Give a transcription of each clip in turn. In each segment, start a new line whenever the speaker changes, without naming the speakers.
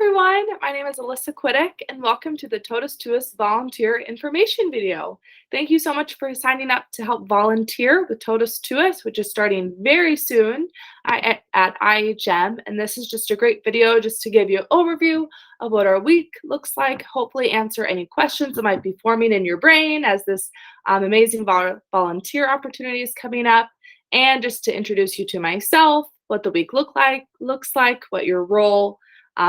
everyone, my name is Alyssa Quiddick and welcome to the Totus Tuus volunteer information video. Thank you so much for signing up to help volunteer with Totus Tuus, which is starting very soon at IHM. And this is just a great video just to give you an overview of what our week looks like, hopefully answer any questions that might be forming in your brain as this amazing volunteer opportunity is coming up, and just to introduce you to myself, what the week looks like, what your role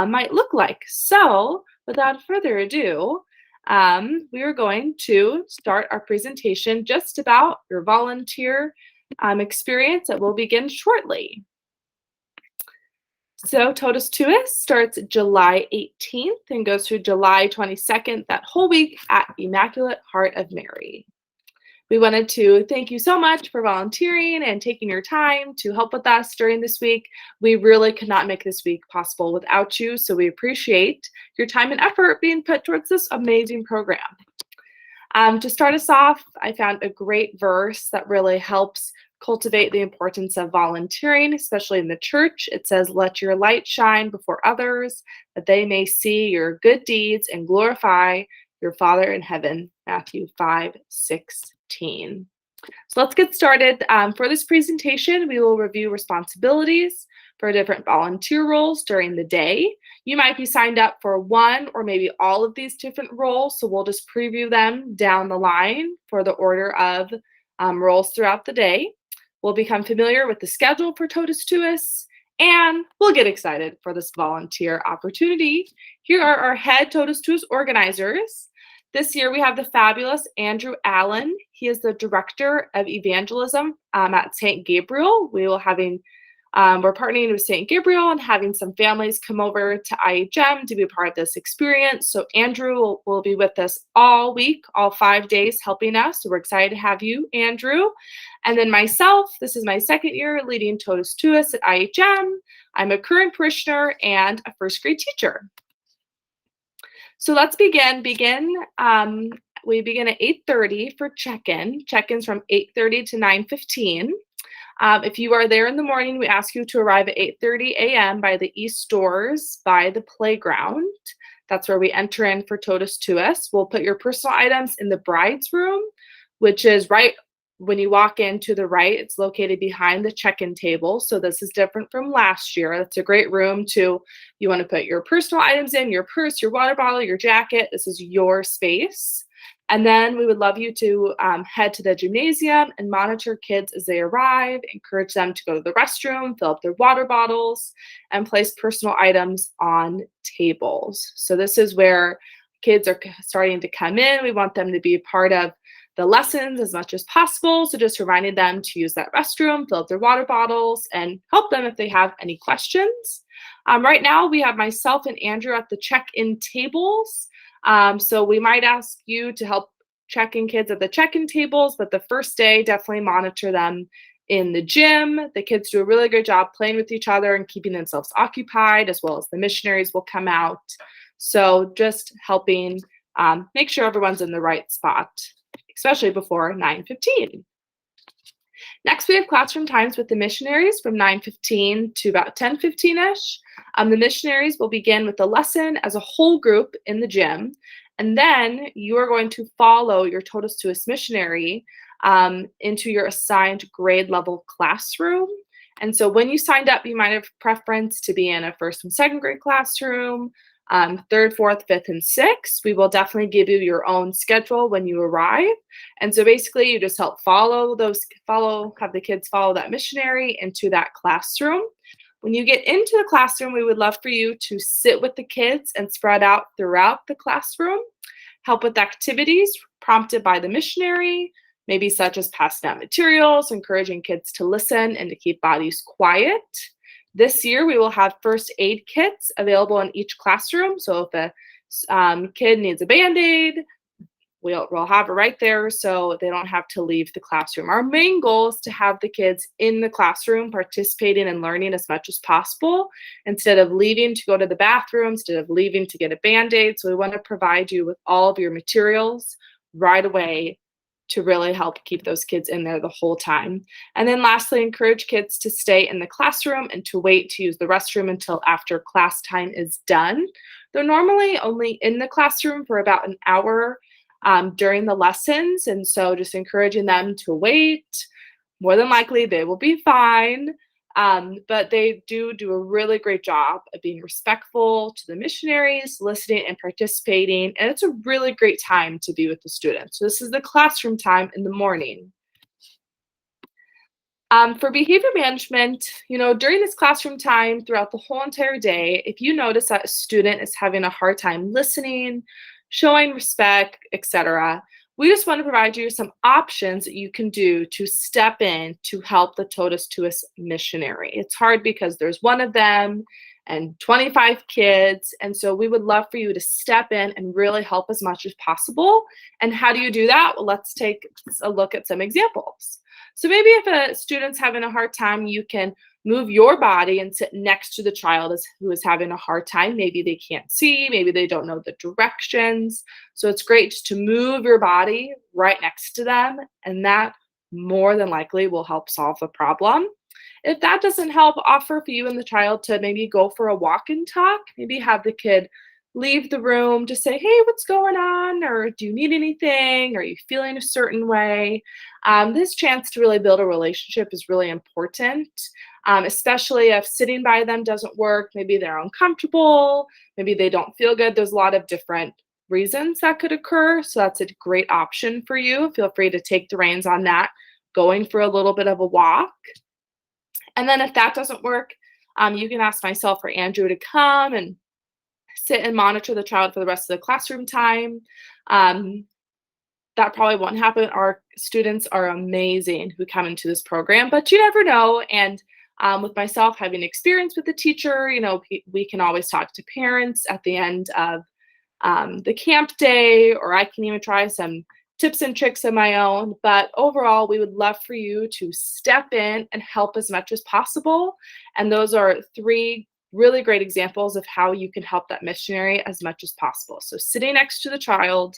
might look like. So without further ado, we are going to start our presentation just about your volunteer experience that will begin shortly. So Totus Tuus starts July 18th and goes through July 22nd, that whole week at Immaculate Heart of Mary. We wanted to thank you so much for volunteering and taking your time to help with us during this week. We really could not make this week possible without you, so we appreciate your time and effort being put towards this amazing program. To start us off, I found a great verse that really helps cultivate the importance of volunteering, especially in the church. It says, "Let your light shine before others, that they may see your good deeds and glorify your Father in heaven." Matthew 5:16. So let's get started. For this presentation, we will review responsibilities for different volunteer roles during the day. You might be signed up for one or maybe all of these different roles, so we'll just preview them down the line for the order of roles throughout the day. We'll become familiar with the schedule for Totus Tuus, and we'll get excited for this volunteer opportunity. Here are our head Totus Tuus organizers. This year we have the fabulous Andrew Allen. He is the Director of Evangelism at St. Gabriel. We're partnering with St. Gabriel and having some families come over to IHM to be a part of this experience. So Andrew will be with us all week, all 5 days, helping us. So we're excited to have you, Andrew. And then myself, this is my second year leading Totus Tuus at IHM. I'm a current parishioner and a first grade teacher. So let's begin. We begin at 8:30 for check-in. Check-ins from 8:30 to 9:15. If you are there in the morning, we ask you to arrive at 8:30 a.m. by the East Doors by the playground. That's where we enter in for Totus Tuus. We'll put your personal items in the bride's room, which is right when you walk in to the right. It's located behind the check-in table. So this is different from last year. That's a great room you want to put your personal items in, your purse, your water bottle, your jacket. This is your space. And then we would love you to head to the gymnasium and monitor kids as they arrive, encourage them to go to the restroom, fill up their water bottles, and place personal items on tables. So this is where kids are starting to come in. We want them to be a part of the lessons as much as possible. So just reminding them to use that restroom, fill up their water bottles, and help them if they have any questions. Right now, we have myself and Andrew at the check-in tables. So we might ask you to help check in kids at the check-in tables, but the first day, definitely monitor them in the gym. The kids do a really good job playing with each other and keeping themselves occupied, as well as the missionaries will come out. So just helping make sure everyone's in the right spot, especially before 9:15. Next, we have classroom times with the missionaries from 9:15 to about 10:15-ish. The missionaries will begin with the lesson as a whole group in the gym, and then you are going to follow your Totus Tuus missionary into your assigned grade level classroom. And so when you signed up, you might have preference to be in a first and second grade classroom, third, fourth, fifth, and sixth. We will definitely give you your own schedule when you arrive. And so basically you just help have the kids follow that missionary into that classroom. When you get into the classroom, we would love for you to sit with the kids and spread out throughout the classroom, help with activities prompted by the missionary, maybe such as passing out materials, encouraging kids to listen and to keep bodies quiet. This year, we will have first aid kits available in each classroom. So if a kid needs a Band-Aid, we'll have it right there so they don't have to leave the classroom. Our main goal is to have the kids in the classroom participating and learning as much as possible instead of leaving to go to the bathroom, instead of leaving to get a Band-Aid. So we want to provide you with all of your materials right away to really help keep those kids in there the whole time. And then lastly, encourage kids to stay in the classroom and to wait to use the restroom until after class time is done. They're normally only in the classroom for about an hour during the lessons, and so just encouraging them to wait. More than likely, they will be fine. But they do a really great job of being respectful to the missionaries, listening and participating, and it's a really great time to be with the students. So this is the classroom time in the morning. For behavior management, during this classroom time throughout the whole entire day, if you notice that a student is having a hard time listening, showing respect, etc., we just want to provide you some options that you can do to step in to help the Totus Tuus missionary. It's hard because there's one of them and 25 kids, and so we would love for you to step in and really help as much as possible. And how do you do that? Well, let's take a look at some examples. So maybe if a student's having a hard time, you can move your body and sit next to the child who is having a hard time. Maybe they can't see, maybe they don't know the directions. So it's great just to move your body right next to them, and that more than likely will help solve the problem. If that doesn't help, offer for you and the child to maybe go for a walk and talk. Maybe have the kid leave the room to say, hey, what's going on? Or do you need anything? Are you feeling a certain way? This chance to really build a relationship is really important, especially if sitting by them doesn't work. Maybe they're uncomfortable. Maybe they don't feel good. There's a lot of different reasons that could occur. So that's a great option for you. Feel free to take the reins on that, going for a little bit of a walk. And then if that doesn't work, you can ask myself or Andrew to come and sit and monitor the child for the rest of the classroom time. That probably won't happen. Our students are amazing who come into this program, but you never know. And with myself having experience with the teacher, we can always talk to parents at the end of the camp day, or I can even try some tips and tricks of my own. But overall, we would love for you to step in and help as much as possible. And those are 3 really great examples of how you can help that missionary as much as possible. So sitting next to the child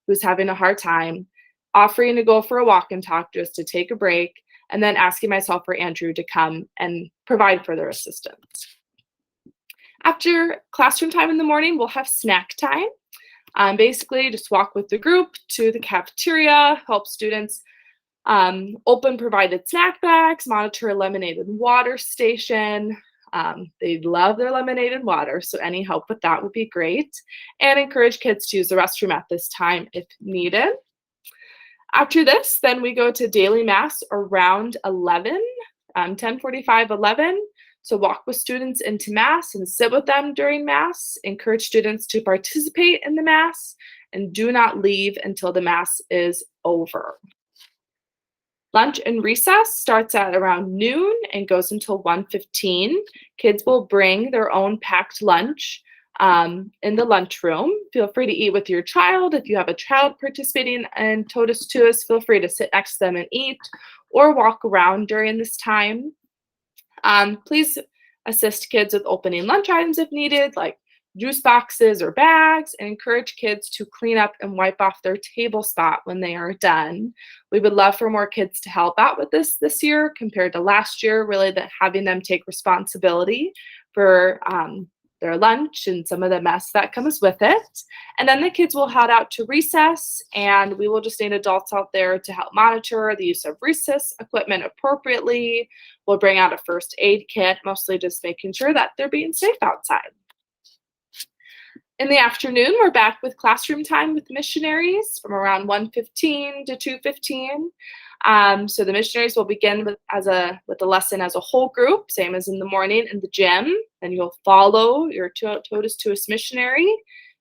who's having a hard time, offering to go for a walk and talk just to take a break, and then asking myself or Andrew to come and provide further assistance. After classroom time in the morning, we'll have snack time. Basically, just walk with the group to the cafeteria, help students open provided snack bags, monitor a lemonade and water station. They love their lemonade and water, so any help with that would be great. And encourage kids to use the restroom at this time if needed. After this, then we go to daily mass around 11, 10:45, 11. So walk with students into mass and sit with them during mass. Encourage students to participate in the mass and do not leave until the mass is over. Lunch and recess starts at around noon and goes until 1:15. Kids will bring their own packed lunch in the lunchroom. Feel free to eat with your child. If you have a child participating in Totus Tuus, feel free to sit next to them and eat or walk around during this time. Please assist kids with opening lunch items if needed, like juice boxes or bags, and encourage kids to clean up and wipe off their table spot when they are done. We would love for more kids to help out with this year compared to last year, really that having them take responsibility for their lunch and some of the mess that comes with it. And then the kids will head out to recess, and we will just need adults out there to help monitor the use of recess equipment appropriately. We'll bring out a first aid kit, mostly just making sure that they're being safe outside. In the afternoon, we're back with classroom time with missionaries from around 1:15 to 2:15. So the missionaries will begin with the lesson as a whole group, same as in the morning in the gym. Then you'll follow your Totus Tuus missionary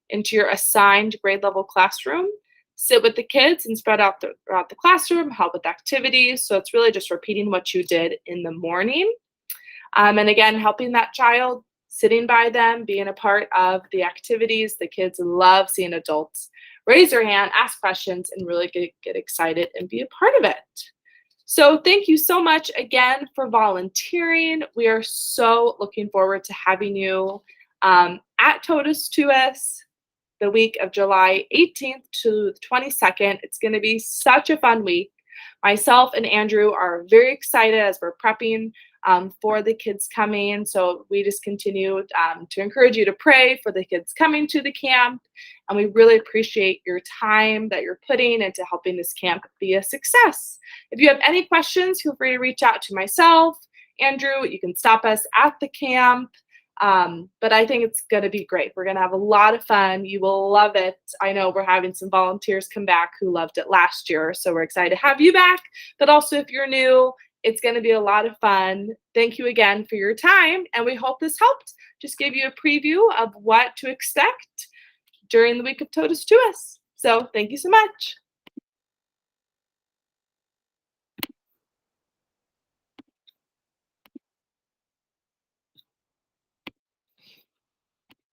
into your assigned grade level classroom, sit with the kids and spread out throughout the classroom, help with activities. So it's really just repeating what you did in the morning. And again, helping that child, sitting by them, being a part of the activities. The kids love seeing adults raise their hand, ask questions, and really get excited and be a part of it. So thank you so much again for volunteering. We are so looking forward to having you at Totus Tuus. the week of July 18th to the 22nd. It's going to be such a fun week. Myself and Andrew are very excited as we're prepping for the kids coming. So we just continue to encourage you to pray for the kids coming to the camp. And we really appreciate your time that you're putting into helping this camp be a success. If you have any questions, feel free to reach out to myself, Andrew. You can stop us at the camp. But I think it's going to be great. We're going to have a lot of fun. You will love it. I know we're having some volunteers come back who loved it last year, so we're excited to have you back. But also, if you're new, it's going to be a lot of fun. Thank you again for your time, and we hope this helped just give you a preview of what to expect during the week of Totus Tuus. So thank you so much.